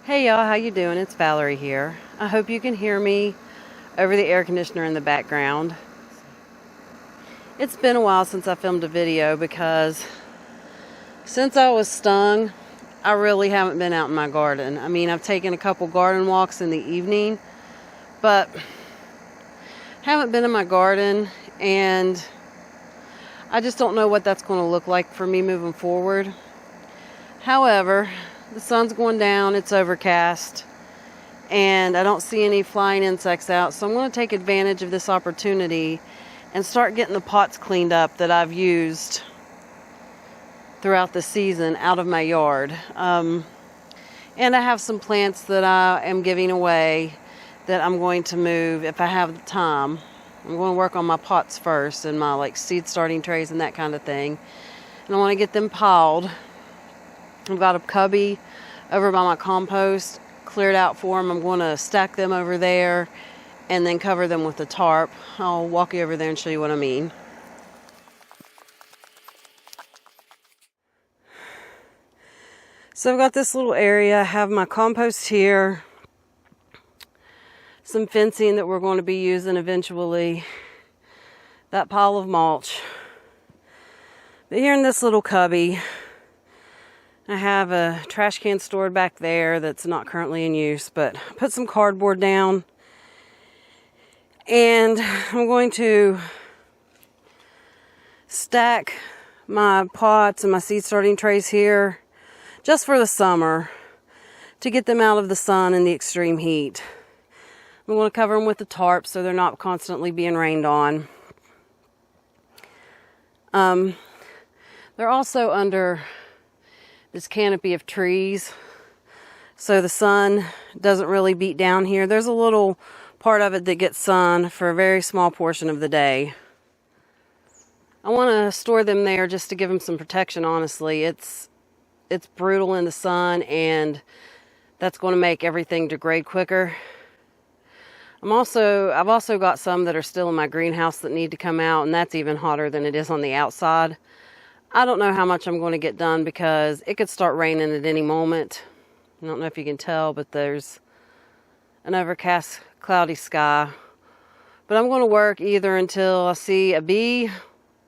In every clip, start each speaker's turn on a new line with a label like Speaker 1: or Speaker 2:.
Speaker 1: Hey y'all, how you doing? It's Valerie here. I hope you can hear me over the air conditioner in the background. It's been a while since I filmed a video because since I was stung, I really haven't been out in my garden. I mean, I've taken a couple garden walks in the evening, but haven't been in my garden, and I just don't know what that's going to look like for me moving forward. However, the sun's going down, it's overcast, and I don't see any flying insects out, so I'm going to take advantage of this opportunity and start getting the pots cleaned up that I've used throughout the season out of my yard. And I have some plants that I am giving away that I'm going to move if I have the time. I'm going to work on my pots first and my seed starting trays and that kind of thing. And I want to get them piled. I've got a cubby over by my compost cleared out for them. I'm going to stack them over there and then cover them with a tarp. I'll walk you over there and show you what I mean. So I've got this little area. I have my compost here, some fencing that we're going to be using eventually, that pile of mulch. But here in this little cubby, I have a trash can stored back there that's not currently in use, but I put some cardboard down, and I'm going to stack my pots and my seed starting trays here just for the summer to get them out of the sun and the extreme heat. I'm going to cover them with the tarp so they're not constantly being rained on. They're also under this canopy of trees, so the sun doesn't really beat down here. There's a little part of it that gets sun for a very small portion of the day. I want to store them there just to give them some protection, honestly. It's brutal in the sun, and that's going to make everything degrade quicker. I've also got some that are still in my greenhouse that need to come out, and that's even hotter than it is on the outside. I don't know how much I'm going to get done because it could start raining at any moment. I don't know if you can tell, but there's an overcast, cloudy sky. But I'm going to work either until I see a bee,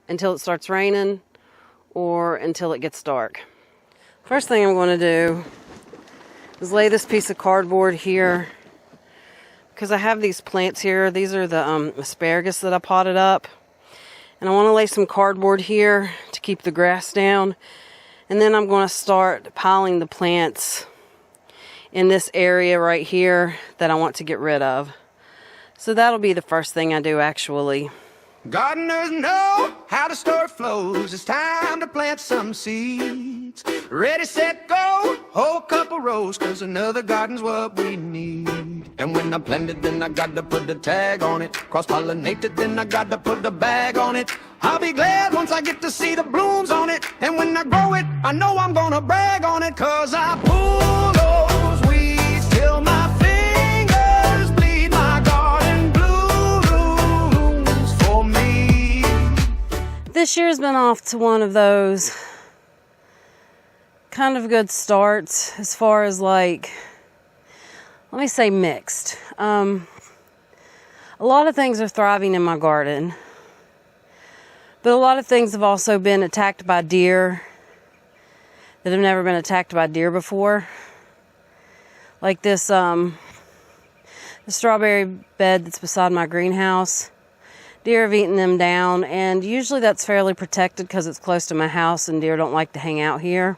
Speaker 1: until it starts raining, or until it gets dark. First thing I'm going to do is lay this piece of cardboard here because I have these plants here. These are the asparagus that I potted up. And I want to lay some cardboard here to keep the grass down. And then I'm going to start piling the plants in this area right here that I want to get rid of. So that'll be the first thing I do, actually.
Speaker 2: Gardeners know how the story flows. It's time to plant some seeds. Ready, set, go. Whole couple rows, 'cause another garden's what we need. And when I plant it, then I got to put the tag on it. Cross-pollinate it, then I got to put the bag on it. I'll be glad once I get to see the blooms on it. And when I grow it, I know I'm gonna brag on it. 'Cause I pull those weeds till my fingers bleed. My garden blooms for me.
Speaker 1: This year's been off to one of those kind of good starts as far as let me say mixed. A lot of things are thriving in my garden, but a lot of things have also been attacked by deer that have never been attacked by deer before. Like this, the strawberry bed that's beside my greenhouse. Deer have eaten them down, and usually that's fairly protected because it's close to my house and deer don't like to hang out here.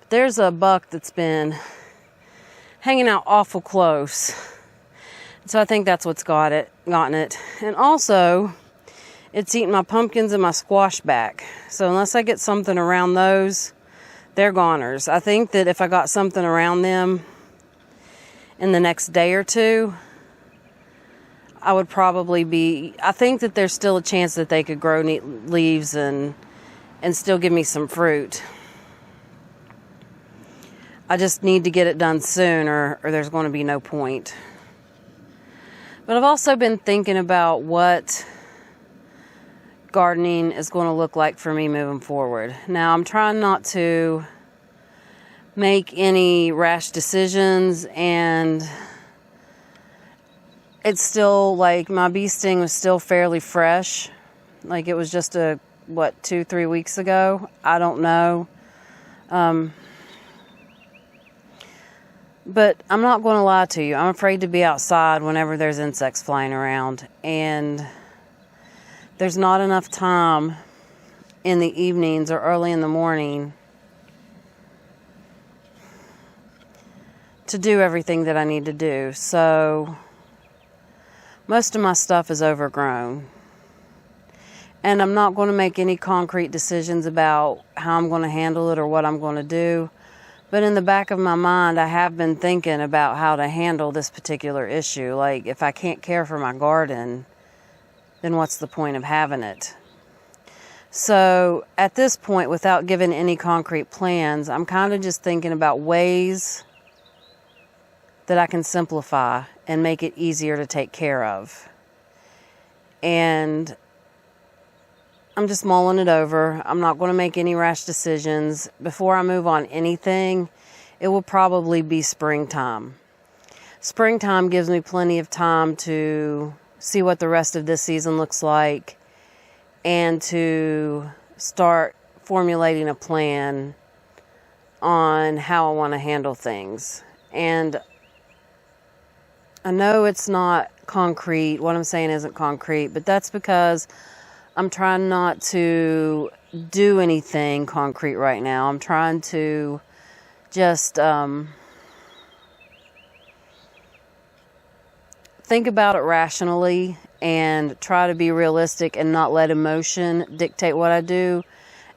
Speaker 1: But there's a buck that's been hanging out awful close. So I think that's what's gotten it. And also, it's eating my pumpkins and my squash back. So unless I get something around those, they're goners. I think that if I got something around them in the next day or two, I would probably be, I think that there's still a chance that they could grow neat leaves and still give me some fruit. I just need to get it done soon or there's going to be no point. But I've also been thinking about what gardening is going to look like for me moving forward. Now, I'm trying not to make any rash decisions, and it's still like my bee sting was still fairly fresh. Like it was just 2-3 weeks ago. I don't know. But I'm not going to lie to you. I'm afraid to be outside whenever there's insects flying around. And there's not enough time in the evenings or early in the morning to do everything that I need to do. So most of my stuff is overgrown. And I'm not going to make any concrete decisions about how I'm going to handle it or what I'm going to do. But in the back of my mind, I have been thinking about how to handle this particular issue. Like, if I can't care for my garden, then what's the point of having it? So at this point, without giving any concrete plans, I'm kind of just thinking about ways that I can simplify and make it easier to take care of. And I'm just mulling it over. I'm not going to make any rash decisions. Before I move on anything, it will probably be springtime. Springtime gives me plenty of time to see what the rest of this season looks like and to start formulating a plan on how I want to handle things. And I know it's not concrete. What I'm saying isn't concrete, but that's because I'm trying not to do anything concrete right now. I'm trying to just think about it rationally and try to be realistic and not let emotion dictate what I do.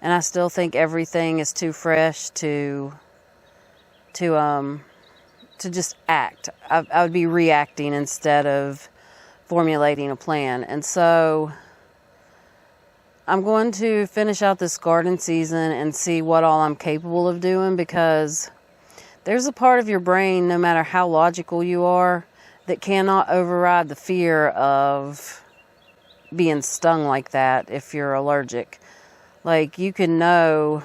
Speaker 1: And I still think everything is too fresh to just act. I would be reacting instead of formulating a plan. And so I'm going to finish out this garden season and see what all I'm capable of doing, because there's a part of your brain, no matter how logical you are, that cannot override the fear of being stung like that if you're allergic. Like, you can know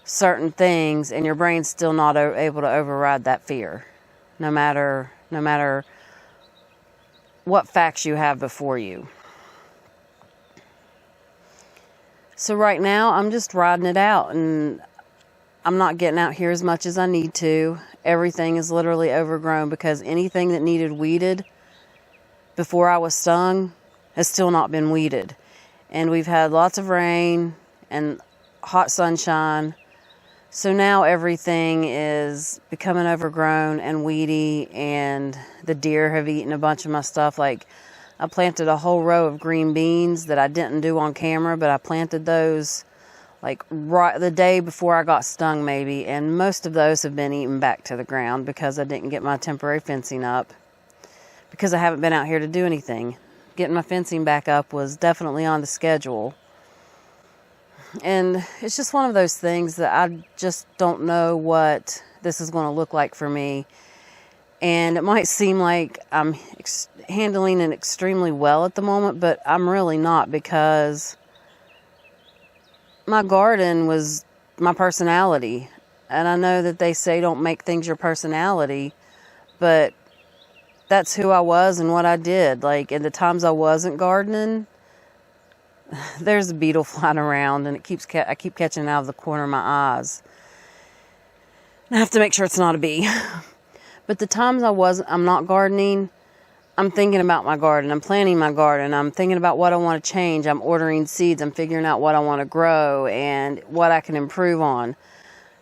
Speaker 1: certain things and your brain's still not able to override that fear, no matter what facts you have before you. So right now, I'm just riding it out, and I'm not getting out here as much as I need to. Everything is literally overgrown because anything that needed weeded before I was stung has still not been weeded. And we've had lots of rain and hot sunshine. So now everything is becoming overgrown and weedy, and the deer have eaten a bunch of my stuff. Like, I planted a whole row of green beans that I didn't do on camera, but I planted those like right the day before I got stung maybe, and most of those have been eaten back to the ground because I didn't get my temporary fencing up, because I haven't been out here to do anything. Getting my fencing back up was definitely on the schedule. And it's just one of those things that I just don't know what this is going to look like for me. And it might seem like I'm handling it extremely well at the moment, but I'm really not, because my garden was my personality. And I know that they say don't make things your personality, but that's who I was and what I did. Like, in the times I wasn't gardening, there's a beetle flying around, and I keep catching it out of the corner of my eyes. And I have to make sure it's not a bee. But the times I'm not gardening, I'm thinking about my garden. I'm planning my garden. I'm thinking about what I want to change. I'm ordering seeds. I'm figuring out what I want to grow and what I can improve on.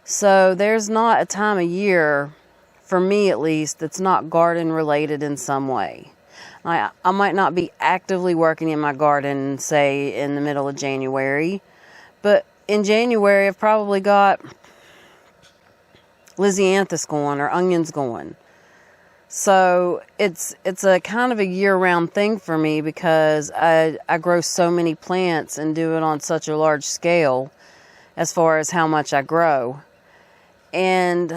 Speaker 1: So there's not a time of year, for me at least, that's not garden related in some way. I might not be actively working in my garden, say, in the middle of January. But in January, I've probably got Lysianthus going or onions going. So it's a kind of a year-round thing for me because I grow so many plants and do it on such a large scale as far as how much I grow. And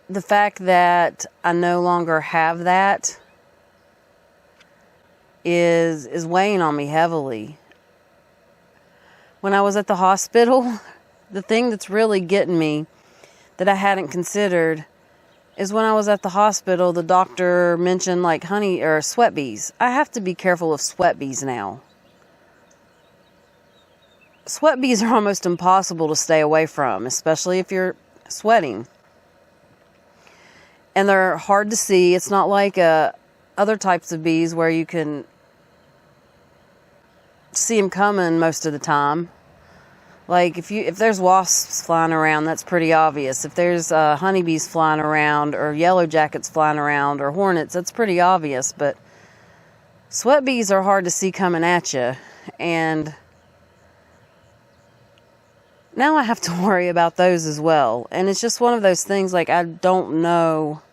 Speaker 1: the fact that I no longer have that is weighing on me heavily. When I was at the hospital, the thing that's really getting me that I hadn't considered is when I was at the hospital, the doctor mentioned like honey or sweat bees. I have to be careful of sweat bees now. Sweat bees are almost impossible to stay away from, especially if you're sweating. And they're hard to see. It's not like other types of bees where you can see them coming most of the time. Like if there's wasps flying around, that's pretty obvious. If there's honeybees flying around or yellow jackets flying around or hornets, that's pretty obvious. But sweat bees are hard to see coming at you. And now I have to worry about those as well. And it's just one of those things, like, I don't know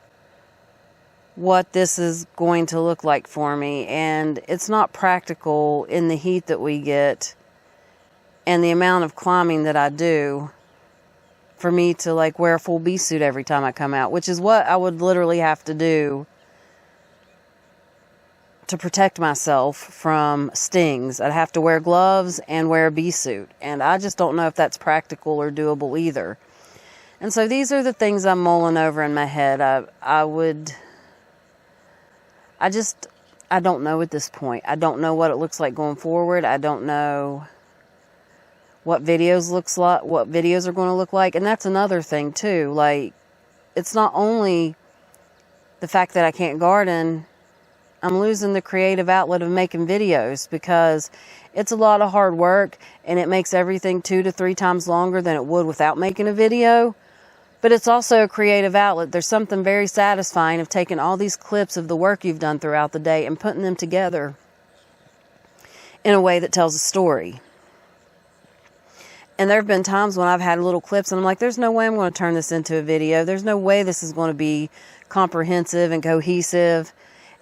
Speaker 1: what this is going to look like for me. And it's not practical in the heat that we get and the amount of climbing that I do for me to like wear a full bee suit every time I come out, which is what I would literally have to do to protect myself from stings. I'd have to wear gloves and wear a bee suit. And I just don't know if that's practical or doable either. And so these are the things I'm mulling over in my head. I don't know at this point. I don't know what it looks like going forward. I don't know what videos are going to look like. And that's another thing too. Like, it's not only the fact that I can't garden, I'm losing the creative outlet of making videos because it's a lot of hard work and it makes everything 2 to 3 times longer than it would without making a video. But it's also a creative outlet. There's something very satisfying of taking all these clips of the work you've done throughout the day and putting them together in a way that tells a story. And there have been times when I've had little clips and I'm like, there's no way I'm going to turn this into a video. There's no way this is going to be comprehensive and cohesive.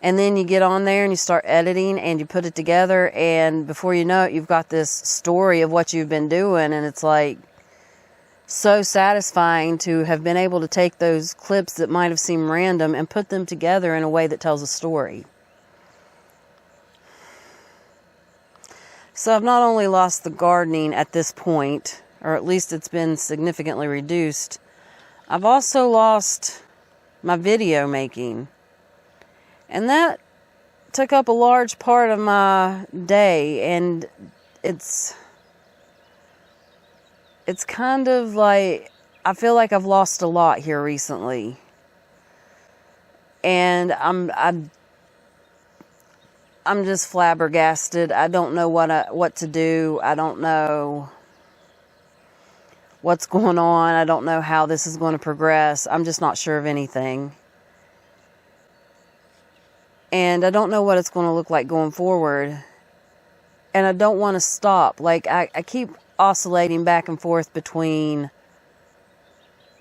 Speaker 1: And then you get on there and you start editing and you put it together, and before you know it, you've got this story of what you've been doing. And it's like so satisfying to have been able to take those clips that might have seemed random and put them together in a way that tells a story. So I've not only lost the gardening at this point, or at least it's been significantly reduced, I've also lost my video making. And that took up a large part of my day, and it's kind of like, I feel like I've lost a lot here recently. And I'm just flabbergasted. I don't know what to do. I don't know what's going on. I don't know how this is going to progress. I'm just not sure of anything. And I don't know what it's going to look like going forward. And I don't want to stop. Like, I keep oscillating back and forth between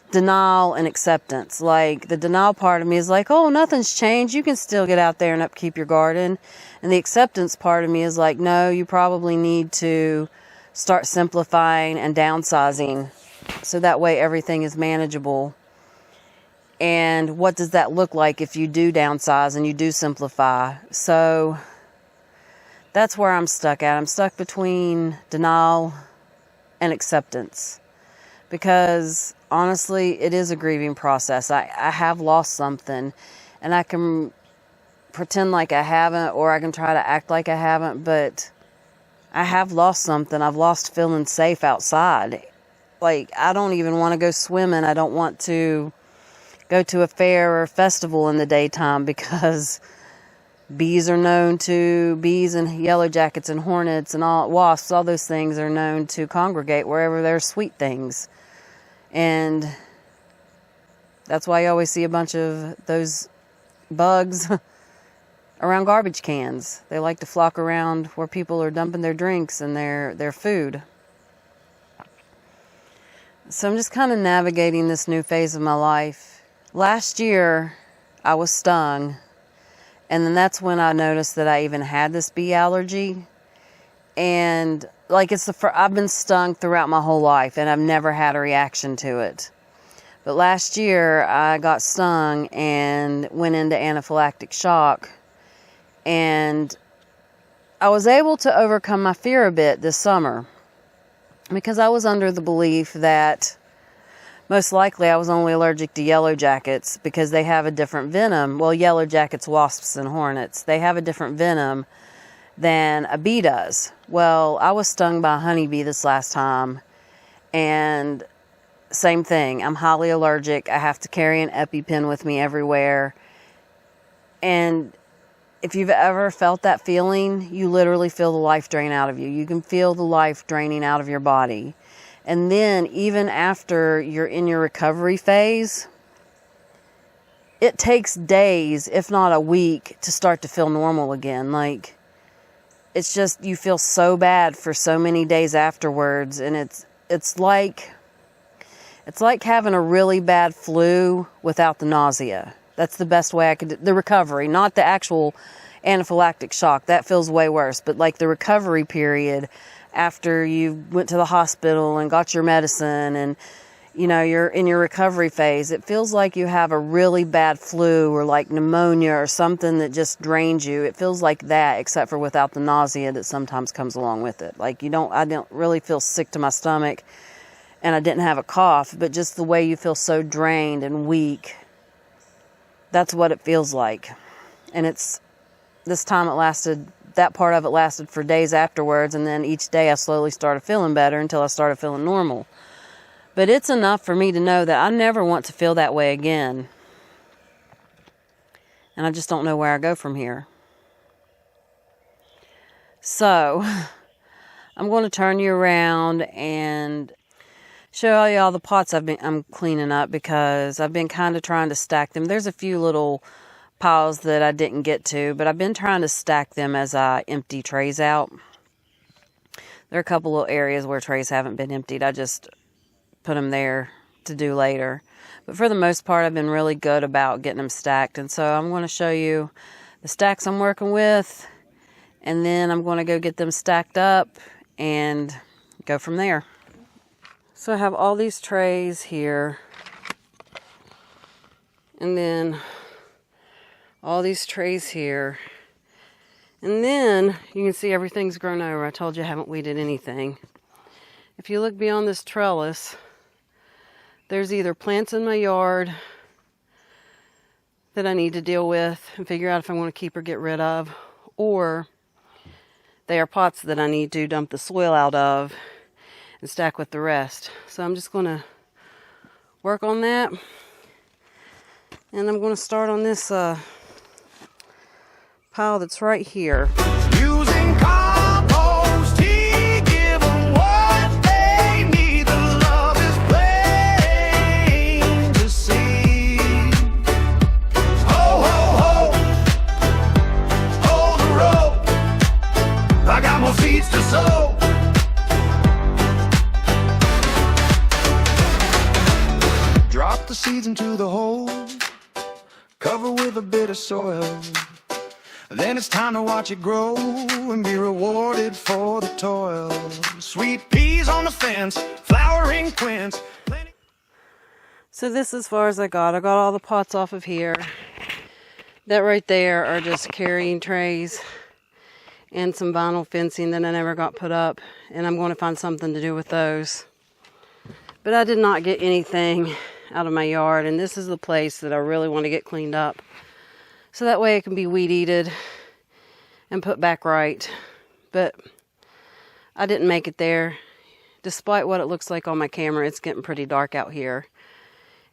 Speaker 1: denial and acceptance. Like, the denial part of me is like, oh, nothing's changed. You can still get out there and upkeep your garden. And the acceptance part of me is like, no, you probably need to start simplifying and downsizing so that way everything is manageable. And what does that look like if you do downsize and you do simplify? So that's where I'm stuck at. I'm stuck between denial and acceptance. Because honestly, it is a grieving process. I have lost something, and I can pretend like I haven't, or I can try to act like I haven't, but I have lost something. I've lost feeling safe outside. Like, I don't even want to go swimming. I don't want to go to a fair or a festival in the daytime because bees and yellow jackets and hornets and wasps, all those things are known to congregate wherever there's sweet things. And that's why you always see a bunch of those bugs around garbage cans. They like to flock around where people are dumping their drinks and their food. So I'm just kind of navigating this new phase of my life. Last year, I was stung, and then that's when I noticed that I even had this bee allergy. And like I've been stung throughout my whole life, and I've never had a reaction to it. But last year, I got stung and went into anaphylactic shock, and I was able to overcome my fear a bit this summer because I was under the belief that most likely I was only allergic to yellow jackets because they have a different venom. Well, yellow jackets, wasps, and hornets, they have a different venom than a bee does. Well, I was stung by a honeybee this last time, and same thing. I'm highly allergic. I have to carry an EpiPen with me everywhere. And if you've ever felt that feeling, you literally feel the life drain out of you. You can feel the life draining out of your body. And then even after you're in your recovery phase, it takes days, if not a week, to start to feel normal again. Like, it's just, you feel so bad for so many days afterwards. And it's like having a really bad flu without the nausea. That's the best way the recovery, not the actual anaphylactic shock. That feels way worse. But like the recovery period after you went to the hospital and got your medicine and, you know, you're in your recovery phase, it feels like you have a really bad flu or like pneumonia or something that just drains you. It feels like that, except for without the nausea that sometimes comes along with it. Like I don't really feel sick to my stomach, and I didn't have a cough, but just the way you feel so drained and weak. That's what it feels like. And this time that part of it lasted for days afterwards, and then each day I slowly started feeling better until I started feeling normal. But it's enough for me to know that I never want to feel that way again. And I just don't know where I go from here. So, I'm going to turn you around and show you all the pots I'm cleaning up, because I've been kind of trying to stack them. There's a few little piles that I didn't get to, but I've been trying to stack them as I empty trays out. There are a couple of areas where trays haven't been emptied. I just put them there to do later. But for the most part, I've been really good about getting them stacked. And so I'm going to show you the stacks I'm working with, and then I'm going to go get them stacked up and go from there. So I have all these trays here, and then all these trays here, and then you can see everything's grown over. I told you I haven't weeded anything. If you look beyond this trellis, there's either plants in my yard that I need to deal with and figure out if I want to keep or get rid of, or they are pots that I need to dump the soil out of and stack with the rest. So I'm just going to work on that, and I'm going to start on this pile that's right here.
Speaker 2: Using compost, give them what they need. The love is plain to see. Ho, ho, ho, hold the rope. I got more seeds to sow. Drop the seeds into the hole, cover with a bit of soil. Then it's time to watch it grow and be rewarded for the toil. Sweet peas on the fence, flowering quince.
Speaker 1: So this is as far as I got. I got all the pots off of here. That right there are just carrying trays and some vinyl fencing that I never got put up. And I'm going to find something to do with those. But I did not get anything out of my yard. And this is the place that I really want to get cleaned up, so that way it can be weed-eated and put back right. But I didn't make it there. Despite what it looks like on my camera, it's getting pretty dark out here,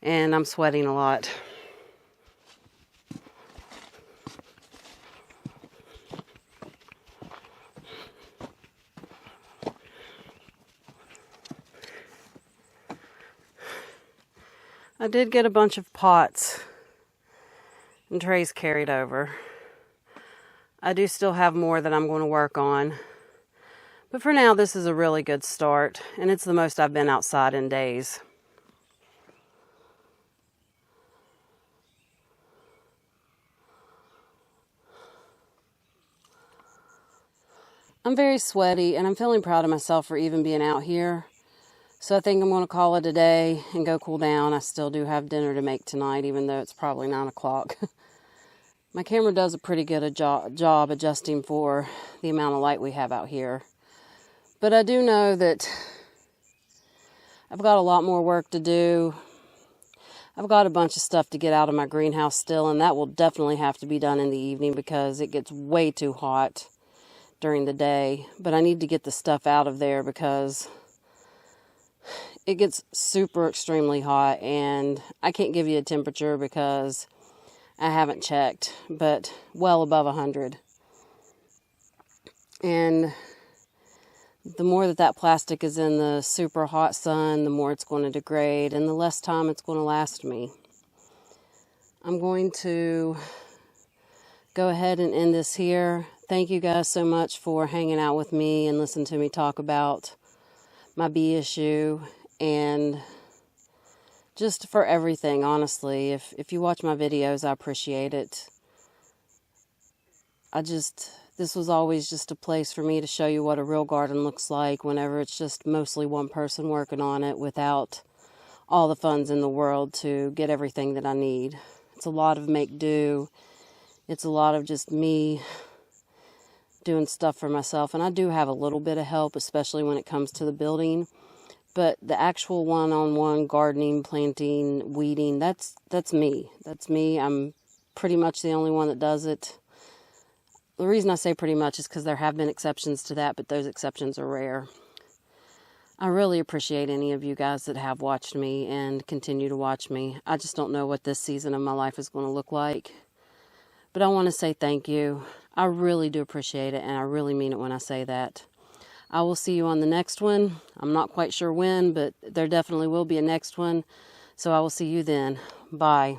Speaker 1: and I'm sweating a lot. I did get a bunch of pots and trays carried over. I do still have more that I'm going to work on. But for now, this is a really good start, and it's the most I've been outside in days. I'm very sweaty and I'm feeling proud of myself for even being out here. So I think I'm going to call it a day and go cool down. I still do have dinner to make tonight, even though it's probably 9 o'clock. My camera does a pretty good job adjusting for the amount of light we have out here. But I do know that I've got a lot more work to do. I've got a bunch of stuff to get out of my greenhouse still, and that will definitely have to be done in the evening because it gets way too hot during the day. But I need to get the stuff out of there because it gets super extremely hot, and I can't give you a temperature because I haven't checked, but well above 100. And the more that plastic is in the super hot sun, the more it's going to degrade and the less time it's going to last me. I'm going to go ahead and end this here. Thank you guys so much for hanging out with me and listening to me talk about my bee issue and just for everything, honestly. If you watch my videos, I appreciate it. This was always just a place for me to show you what a real garden looks like whenever it's just mostly one person working on it without all the funds in the world to get everything that I need. It's a lot of make do. It's a lot of just me doing stuff for myself. And I do have a little bit of help, especially when it comes to the building. But the actual one-on-one gardening, planting, weeding, that's me. That's me. I'm pretty much the only one that does it. The reason I say pretty much is because there have been exceptions to that, but those exceptions are rare. I really appreciate any of you guys that have watched me and continue to watch me. I just don't know what this season of my life is going to look like. But I want to say thank you. I really do appreciate it, and I really mean it when I say that. I will see you on the next one. I'm not quite sure when, but there definitely will be a next one. So I will see you then. Bye.